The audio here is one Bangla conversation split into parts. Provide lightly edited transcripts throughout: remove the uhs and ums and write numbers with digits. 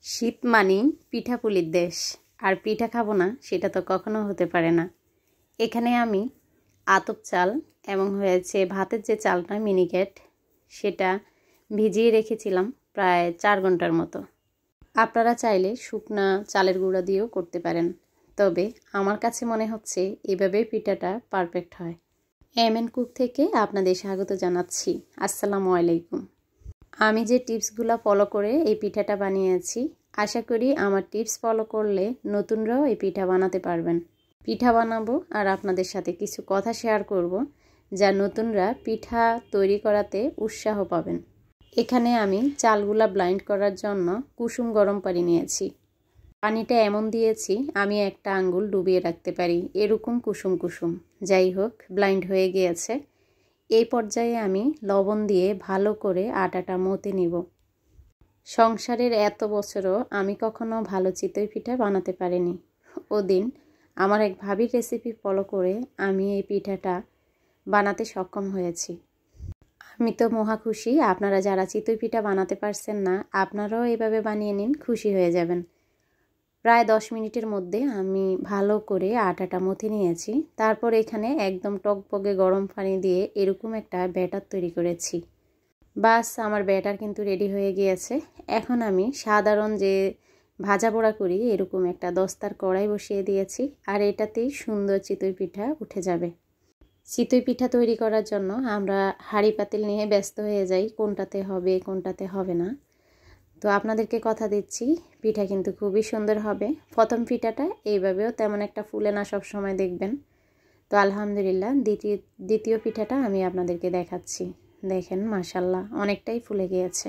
শীত মানেই পিঠাপুলির দেশ, আর পিঠা খাবো না সেটা তো কখনো হতে পারে না। এখানে আমি আতপ চাল এবং হয়েছে ভাতের যে চালটা মিনিকেট, সেটা ভিজিয়ে রেখেছিলাম প্রায় 4 ঘন্টার মতো। আপনারা চাইলে শুকনা চালের গুঁড়া দিয়েও করতে পারেন, তবে আমার কাছে মনে হচ্ছে এভাবে পিঠাটা পারফেক্ট হয়। এমএন কুক থেকে আপনাদের স্বাগত জানাচ্ছি। আসসালামু আলাইকুম। আমি যে টিপসগুলো ফলো করে এই পিঠাটা বানিয়েছি, আশা করি আমার টিপস ফলো করলে নতুনরাও এই পিঠা বানাতে পারবেন। পিঠা বানাবো আর আপনাদের সাথে কিছু কথা শেয়ার করব, যা নতুনরা পিঠা তৈরি করাতে উৎসাহ পাবেন। এখানে আমি চালগুলা ব্লাইন্ড করার জন্য কুসুম গরম পানি নিয়েছি। পানিটা এমন দিয়েছি আমি একটা আঙ্গুল ডুবিয়ে রাখতে পারি, এরকম কুসুম কুসুম। যাই হোক, ব্লাইন্ড হয়ে গিয়েছে। এই পর্যায়ে আমি লবণ দিয়ে ভালো করে আটাটা মতে নিব। সংসারের এত বছরও আমি কখনো ভালো চিতই পিঠা বানাতে পারিনি। ওদিন আমার এক ভাবির রেসিপি ফলো করে আমি এই পিঠাটা বানাতে সক্ষম হয়েছি। আমি তো মহা খুশি। আপনারা যারা চিতই পিঠা বানাতে পারছেন না, আপনারাও এভাবে বানিয়ে নিন, খুশি হয়ে যাবেন। প্রায় 10 মিনিটের মধ্যে আমি ভালো করে আটাটা মথে নিয়েছি। তারপর এখানে একদম টকবগে গরম পানি দিয়ে এরকম একটা ব্যাটার তৈরি করেছি। বাস, আমার ব্যাটার কিন্তু রেডি হয়ে গিয়েছে। এখন আমি সাধারণ যে ভাজা পোড়া করি এরকম একটা দস্তার কড়াই বসিয়ে দিয়েছি, আর এটাতেই সুন্দর চিতই পিঠা উঠে যাবে। চিতই পিঠা তৈরি করার জন্য আমরা হাঁড়ি পাতিল নিয়ে ব্যস্ত হয়ে যাই, কোনটাতে হবে কোনটাতে হবে না। তো আপনাদেরকে কথা দিচ্ছি, পিঠা কিন্তু খুবই সুন্দর হবে। প্রথম পিঠাটা এইভাবেও তেমন একটা ফুলে না, সব সময় দেখবেন। তো আলহামদুলিল্লাহ দ্বিতীয় পিঠাটা আমি আপনাদেরকে দেখাচ্ছি। দেখেন, মাশাল্লাহ অনেকটাই ফুলে গিয়েছে।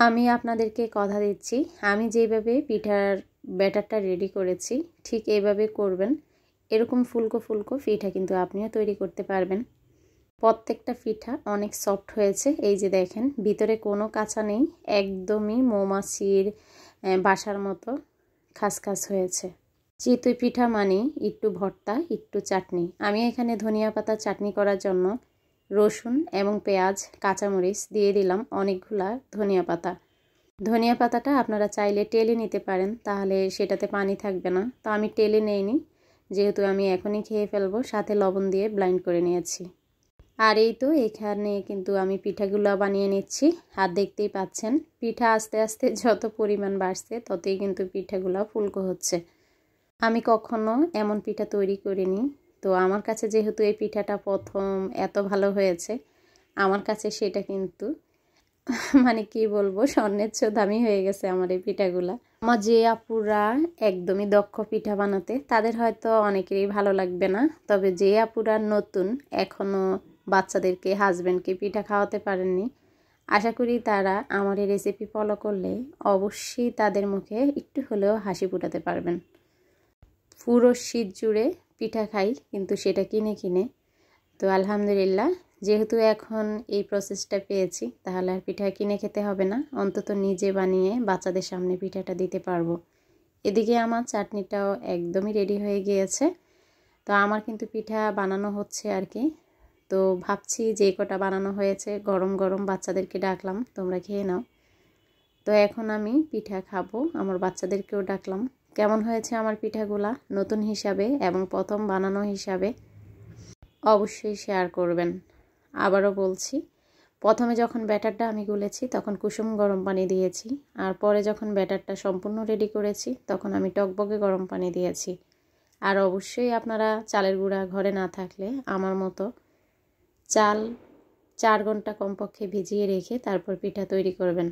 আমি আপনাদেরকে কথা দিচ্ছি, আমি যেভাবে পিঠার ব্যাটারটা রেডি করেছি ঠিক এইভাবে করবেন। এরকম ফুলকো ফুলকো পিঠা কিন্তু আপনিও তৈরি করতে পারবেন। প্রত্যেকটা পিঠা অনেক সফট হয়েছে। এই যে দেখেন, ভিতরে কোনো কাঁচা নেই, একদমই মৌমাছির বাসার মতো খাসখাস হয়েছে। চিতই পিঠা মানে একটু ভর্তা, একটু চাটনি। আমি এখানে ধনিয়া পাতা চাটনি করার জন্য রসুন এবং পেঁয়াজ, কাঁচামরিচ দিয়ে দিলাম অনেকগুলা ধনিয়া পাতা। ধনিয়া পাতাটা আপনারা চাইলে টেলে নিতে পারেন, তাহলে সেটাতে পানি থাকবে না। তো আমি টেলে নেইনি, যেহেতু আমি এখনই খেয়ে ফেলবো। সাথে লবণ দিয়ে ব্লাইন্ড করে নিয়েছি। আর এই তো এখানে কিন্তু আমি পিঠাগুলো বানিয়ে নিচ্ছি। আর দেখতেই পাচ্ছেন, পিঠা আস্তে আস্তে যত পরিমাণ বাড়ছে ততই কিন্তু পিঠাগুলো ফুলকো হচ্ছে। আমি কখনো এমন পিঠা তৈরি করিনি। তো আমার কাছে যেহেতু এই পিঠাটা প্রথম এত ভালো হয়েছে, আমার কাছে সেটা কিন্তু মানে কি বলবো, স্বর্ণের চেয়েও দামি হয়ে গেছে আমার এই পিঠাগুলা। আমার যে আপুরা একদমই দক্ষ পিঠা বানাতে, তাদের হয়তো অনেকেরই ভালো লাগবে না। তবে যে আপুরা নতুন, এখনো বাচ্চাদেরকে, হাজব্যান্ডকে পিঠা খাওয়াতে পারেননি, আশা করি তারা আমার এই রেসিপি ফলো করলে অবশ্যই তাদের মুখে একটু হলেও হাসি ফোটাতে পারবেন। পুরো শীত জুড়ে পিঠা খাই, কিন্তু সেটা কিনে কিনে। তো আলহামদুলিল্লাহ, যেহেতু এখন এই প্রসেসটা পেয়েছি, তাহলে আর পিঠা কিনে খেতে হবে না। অন্তত নিজে বানিয়ে বাচ্চাদের সামনে পিঠাটা দিতে পারবো। এদিকে আমার চাটনিটাও একদমই রেডি হয়ে গিয়েছে। তো আমার কিন্তু পিঠা বানানো হচ্ছে আর কি। তো ভাবছি যে কটা বানানো হয়েছে গরম গরম বাচ্চাদেরকে ডাকলাম, তোমরা খেয়ে নাও। তো এখন আমি পিঠা খাবো, আমার বাচ্চাদেরকেও ডাকলাম। কেমন হয়েছে আমার পিঠাগুলা নতুন হিসাবে এবং প্রথম বানানো হিসাবে অবশ্যই শেয়ার করবেন। আবারও বলছি, প্রথমে যখন ব্যাটারটা আমি গুলেছি তখন কুসুম গরম পানি দিয়েছি, আর পরে যখন ব্যাটারটা সম্পূর্ণ রেডি করেছি তখন আমি টকবগে গরম পানি দিয়েছি। আর অবশ্যই আপনারা চালের গুঁড়া ঘরে না থাকলে আমার মতো চাল 4 ঘন্টা কমপক্ষে ভিজিয়ে রেখে তারপর পিঠা তৈরি করবেন।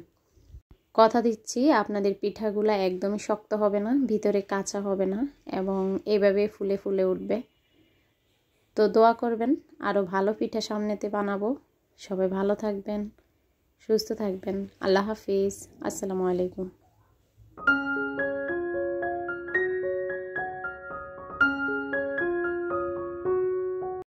কথা দিচ্ছি, আপনাদের পিঠাগুলা একদমই শক্ত হবে না, ভিতরে কাঁচা হবে না, এবং এভাবে ফুলে ফুলে উঠবে। তো দোয়া করবেন আরও ভালো পিঠা সামনেতে বানাবো। সবাই ভালো থাকবেন, সুস্থ থাকবেন। আল্লাহ হাফিজ। আসসালামু আলাইকুম।